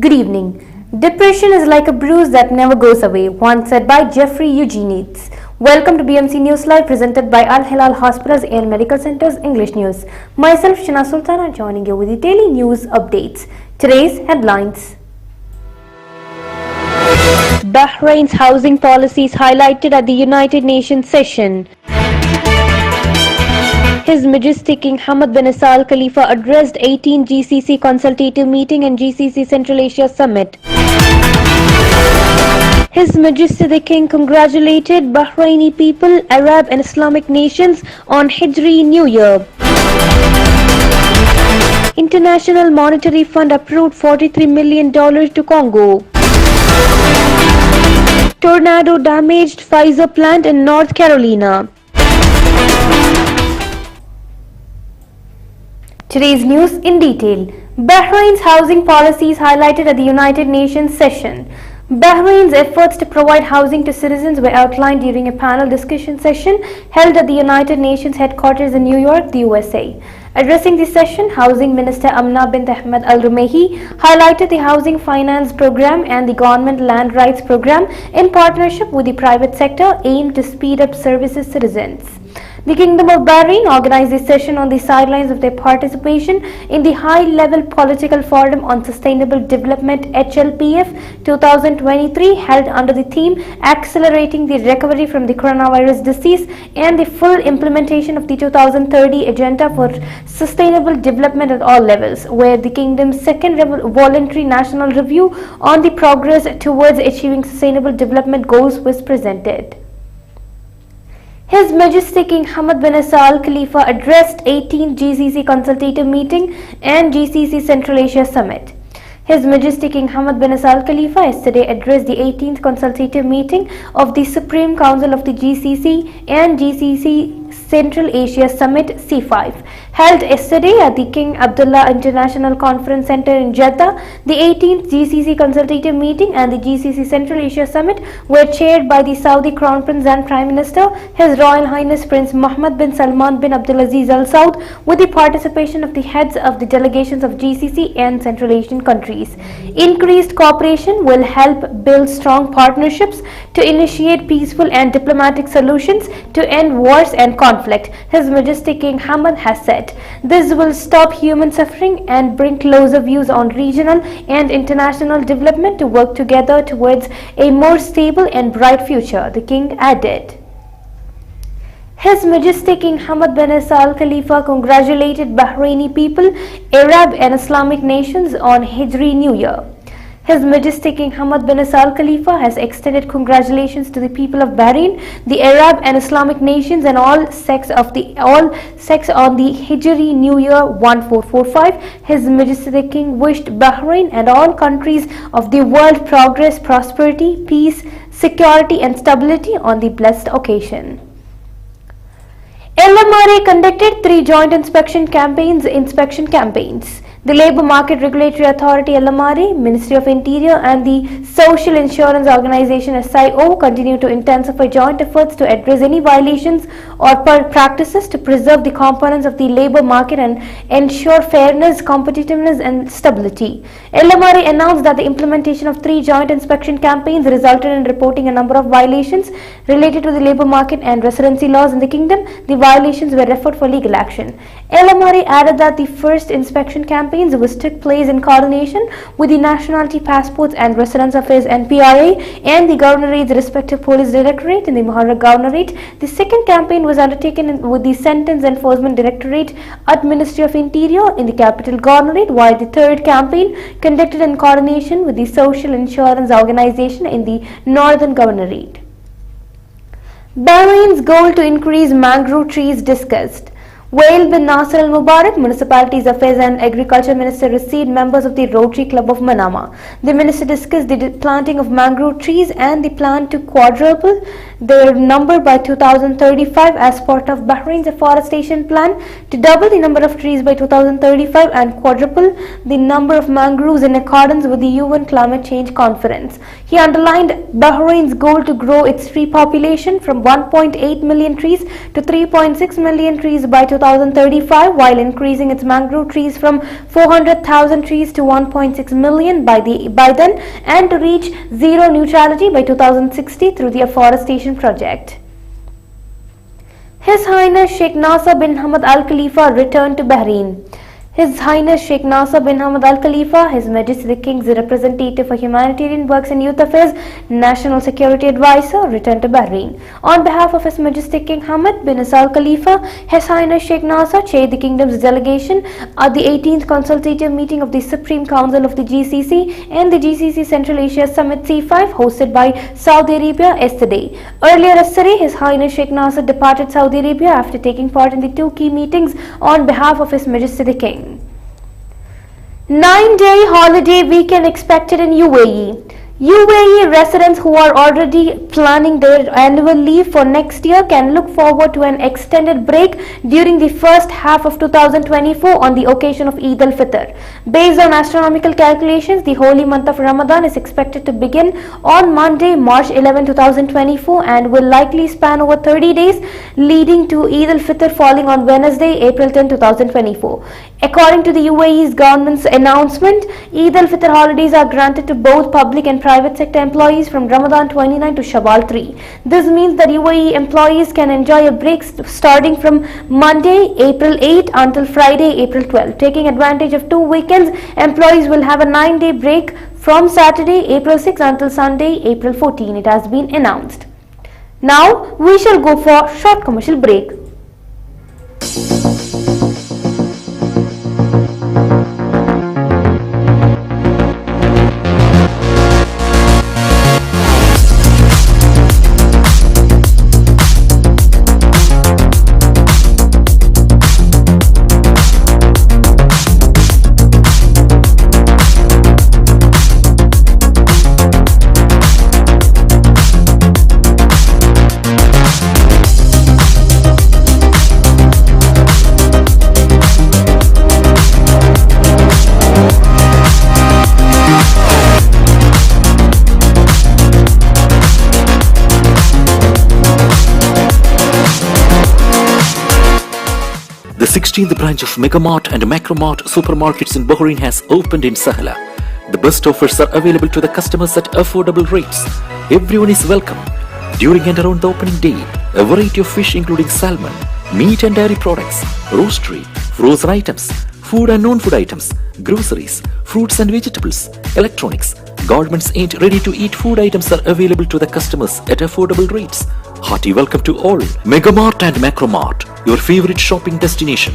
Good evening. Depression is like a bruise that never goes away, once said by Jeffrey Eugenides. Welcome to BMC News Live, presented by Al Hilal Hospitals and Medical Centers English News. Myself, Shana Sultana, joining you with the daily news updates. Today's headlines. Bahrain's housing policies highlighted at the United Nations session. His Majesty King Hamad bin Isa Al Khalifa addressed 18th GCC Consultative Meeting and GCC Central Asia Summit. His Majesty the King congratulated Bahraini people, Arab and Islamic nations on Hijri New Year. International Monetary Fund approved $43 million to Congo. Tornado damaged Pfizer plant in North Carolina. Today's news in detail. Bahrain's housing policies highlighted at the United Nations session. Bahrain's efforts to provide housing to citizens were outlined during a panel discussion session held at the United Nations headquarters in New York, the USA. Addressing the session, Housing Minister Amna bint Ahmed Al Rumehi highlighted the Housing Finance Program and the Government Land Rights Program in partnership with the private sector aimed to speed up services to citizens. The Kingdom of Bahrain organized this session on the sidelines of their participation in the High-Level Political Forum on Sustainable Development HLPF 2023 held under the theme Accelerating the Recovery from the Coronavirus Disease and the Full Implementation of the 2030 Agenda for Sustainable Development at All Levels, where the Kingdom's second voluntary national review on the progress towards achieving sustainable development goals was presented. His Majesty King Hamad bin Isa Al Khalifa addressed 18th GCC Consultative Meeting and GCC Central Asia Summit. His Majesty King Hamad bin Isa Al Khalifa yesterday addressed the 18th Consultative Meeting of the Supreme Council of the GCC and GCC Central Asia Summit C5, held yesterday at the King Abdullah International Conference Center in Jeddah. The 18th GCC Consultative Meeting and the GCC Central Asia Summit were chaired by the Saudi Crown Prince and Prime Minister, His Royal Highness Prince Mohammed bin Salman bin Abdulaziz Al Saud, with the participation of the heads of the delegations of GCC and Central Asian countries. Increased cooperation will help build strong partnerships to initiate peaceful and diplomatic solutions to end wars and conflict, His Majesty King Hamad has said. This will stop human suffering and bring closer views on regional and international development to work together towards a more stable and bright future, the King added. His Majesty King Hamad bin Isa Al Khalifa congratulated Bahraini people, Arab and Islamic nations on Hijri New Year. His Majesty King Hamad bin Isa Al Khalifa has extended congratulations to the people of Bahrain, the Arab and Islamic nations, and all sects on the Hijri New Year 1445. His Majesty the King wished Bahrain and all countries of the world progress, prosperity, peace, security, and stability on the blessed occasion. LMRA conducted 3 joint inspection campaigns. The Labour Market Regulatory Authority LMRA, Ministry of Interior and the Social Insurance Organisation SIO continue to intensify joint efforts to address any violations or practices to preserve the components of the labour market and ensure fairness, competitiveness and stability. LMRA announced that the implementation of 3 joint inspection campaigns resulted in reporting a number of violations related to the labour market and residency laws in the Kingdom. The violations were referred for legal action. LMRA added that the first inspection campaigns which took place in coordination with the Nationality Passports and Residence Affairs NPRA and the Governorate's respective police directorate in the Muharrar Governorate. The second campaign was undertaken with the Sentence Enforcement Directorate at Ministry of Interior in the Capital Governorate, while the third campaign conducted in coordination with the Social Insurance Organisation in the Northern Governorate. Bahrain's goal to increase mangrove trees discussed. Wael bin Nasser Al Mubarak, Municipalities Affairs and Agriculture Minister, received members of the Rotary Club of Manama. The minister discussed the planting of mangrove trees and the plan to quadruple their number by 2035 as part of Bahrain's afforestation plan to double the number of trees by 2035 and quadruple the number of mangroves in accordance with the UN Climate Change Conference. He underlined Bahrain's goal to grow its tree population from 1.8 million trees to 3.6 million trees by 2035 2035, while increasing its mangrove trees from 400,000 trees to 1.6 million by then, and to reach zero neutrality by 2060 through the afforestation project. His Highness Sheikh Nasser bin Hamad Al Khalifa returned to Bahrain. His Highness Sheikh Nasser bin Hamad Al Khalifa, His Majesty the King's representative for humanitarian works and youth affairs, National Security Advisor, returned to Bahrain. On behalf of His Majesty King Hamad bin Al Khalifa, His Highness Sheikh Nasser chaired the kingdom's delegation at the 18th consultative meeting of the Supreme Council of the GCC and the GCC Central Asia Summit C5 hosted by Saudi Arabia yesterday. Earlier yesterday, His Highness Sheikh Nasser departed Saudi Arabia after taking part in the two key meetings on behalf of His Majesty the King. 9-day holiday weekend expected in UAE. UAE residents who are already planning their annual leave for next year can look forward to an extended break during the first half of 2024 on the occasion of Eid al-Fitr. Based on astronomical calculations, the holy month of Ramadan is expected to begin on Monday, March 11, 2024 and will likely span over 30 days, leading to Eid al-Fitr falling on Wednesday, April 10, 2024. According to the UAE's government's announcement, Eid al-Fitr holidays are granted to both public and private sector employees from Ramadan 29 to Shawwal 3. This means that UAE employees can enjoy a break starting from Monday, April 8 until Friday, April 12. Taking advantage of 2 weekends, employees will have a 9-day break from Saturday, April 6 until Sunday, April 14. It has been announced. Now, we shall go for a short commercial break. The 16th branch of Megamart and Macromart supermarkets in Bahrain has opened in Sahla. The best offers are available to the customers at affordable rates. Everyone is welcome. During and around the opening day, a variety of fish including salmon, meat and dairy products, roastery, frozen items, food and non-food items, groceries, fruits and vegetables, electronics, garments and ready-to-eat food items are available to the customers at affordable rates. Hearty welcome to all. Megamart and Macromart, your favorite shopping destination.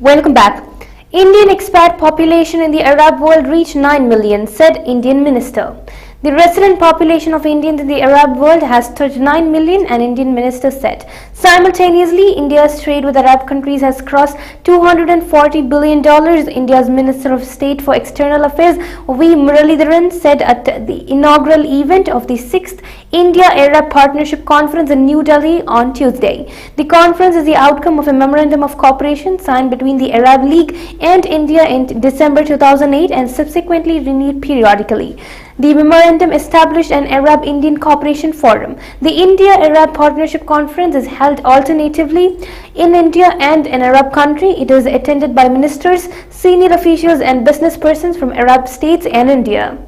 Welcome back. Indian expat population in the Arab world reached 9 million, said Indian minister. The resident population of Indians in the Arab world has touched 9 million, an Indian minister said. Simultaneously, India's trade with Arab countries has crossed $240 billion. India's Minister of State for External Affairs, V. Muralidharan, said at the inaugural event of the 6th India-Arab Partnership Conference in New Delhi on Tuesday. The conference is the outcome of a memorandum of cooperation signed between the Arab League and India in December 2008 and subsequently renewed periodically. The memorandum established an Arab-Indian Cooperation Forum. The India-Arab Partnership Conference is held alternatively in India and an Arab country. It is attended by ministers, senior officials and business persons from Arab states and India.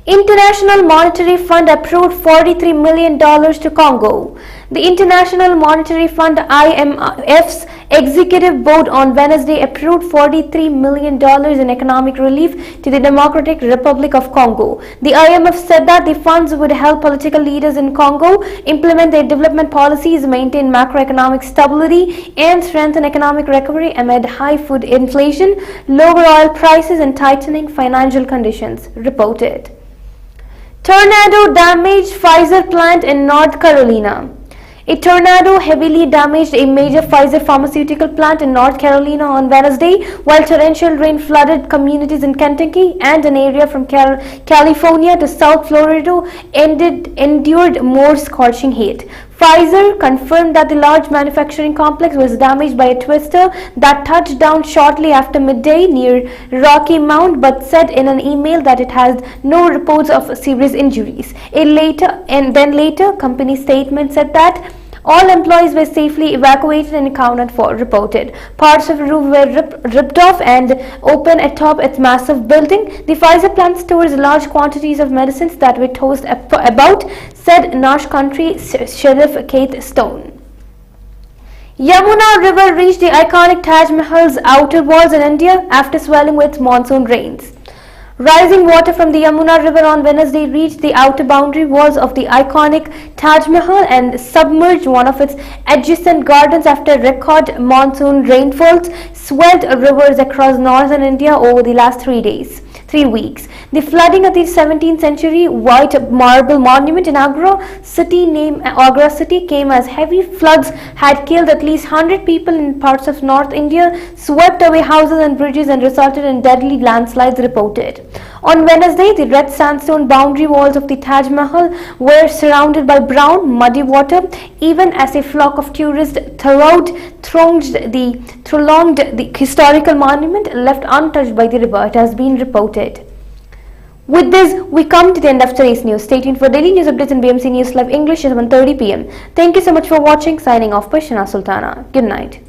International Monetary Fund approved $43 million to Congo. The International Monetary Fund IMF's executive board on Wednesday approved $43 million in economic relief to the Democratic Republic of Congo. The IMF said that the funds would help political leaders in Congo implement their development policies, maintain macroeconomic stability, and strengthen economic recovery amid high food inflation, lower oil prices, and tightening financial conditions, reported. Tornado damaged Pfizer plant in North Carolina. A tornado heavily damaged a major Pfizer pharmaceutical plant in North Carolina on Wednesday, while torrential rain flooded communities in Kentucky and an area from California to South Florida endured more scorching heat. Pfizer confirmed that the large manufacturing complex was damaged by a twister that touched down shortly after midday near Rocky Mount, but said in an email that it has no reports of serious injuries. Later, company statement said that all employees were safely evacuated and accounted for, reported. Parts of the roof were ripped off and open atop its massive building. The Pfizer plant stores large quantities of medicines that were tossed about, said Nash Country Sheriff Keith Stone. Yamuna River reached the iconic Taj Mahal's outer walls in India after swelling with monsoon rains. Rising water from the Yamuna River on Wednesday reached the outer boundary walls of the iconic Taj Mahal and submerged one of its adjacent gardens after record monsoon rainfalls swelled rivers across northern India over the last 3 weeks. The flooding of the 17th century white marble monument in Agra city came as heavy floods had killed at least 100 people in parts of North India, swept away houses and bridges and resulted in deadly landslides, reported. On Wednesday, the red sandstone boundary walls of the Taj Mahal were surrounded by brown, muddy water, even as a flock of tourists thronged the historical monument left untouched by the river, it has been reported. With this, we come to the end of today's news. Stay tuned for daily news updates in BMC News Live English at 1:30 p.m. Thank you so much for watching. Signing off by Shana Sultana. Good night.